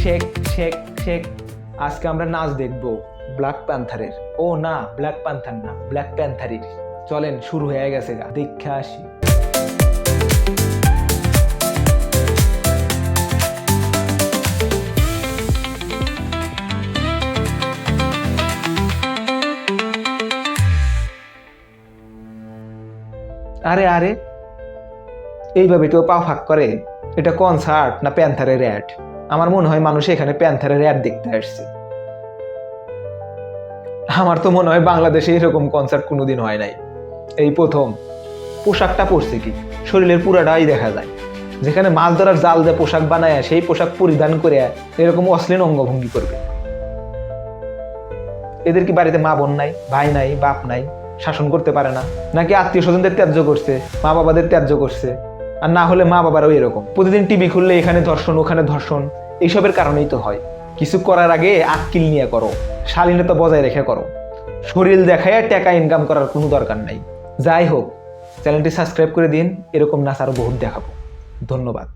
Shake shake shake. আজকে আমরা নাচ দেখব ব্ল্যাক প্যান্থারের। ও না, ব্ল্যাক প্যান্থার না, ব্ল্যাক প্যান্থারের। চলেন, শুরু হয়ে গেছে গা, দেখে আসি। আরে আরে, এইভাবে কেউ পা ফাঁক করে? এটা কনসার্ট না প্যান্থারের অ্যাড? আমার মনে হয় মানুষ এখানে প্যান্থারের অ্যাড দেখতে আসছে। আমার তো মনে হয় বাংলাদেশে এরকম কনসার্ট কোনোদিন হয় নাই, এই প্রথম। পোশাকটা পরছে কি, শরীরের পুরাটাই দেখা যায়। যেখানে মাছ ধরার জাল দিয়ে পোশাক বানায়, সেই পোশাক পরিধান করে এরকম অশ্লীল অঙ্গভঙ্গি করবে। এদের কি বাড়িতে মা বোন নাই, ভাই নাই, বাপ নাই, শাসন করতে পারে না? নাকি আত্মীয় স্বজনদের ত্যায্য করছে, মা বাবাদের ত্যায্য করছে? আর না হলে মা বাবারাও এরকম, প্রতিদিন টিভি খুললে এখানে ধর্ষণ, ওখানে ধর্ষণ। এইসবের কারণেই তো হয়। কিছু করার আগে আক্কিল নিয়ে করো, শালীনতা বজায় রেখে করো। শরীর দেখায় টাকা ইনকাম করার কোনো দরকার নাই। যাই হোক, চ্যানেলটি সাবস্ক্রাইব করে দিন, এরকম নাচ আরো বহুত দেখাবো। ধন্যবাদ।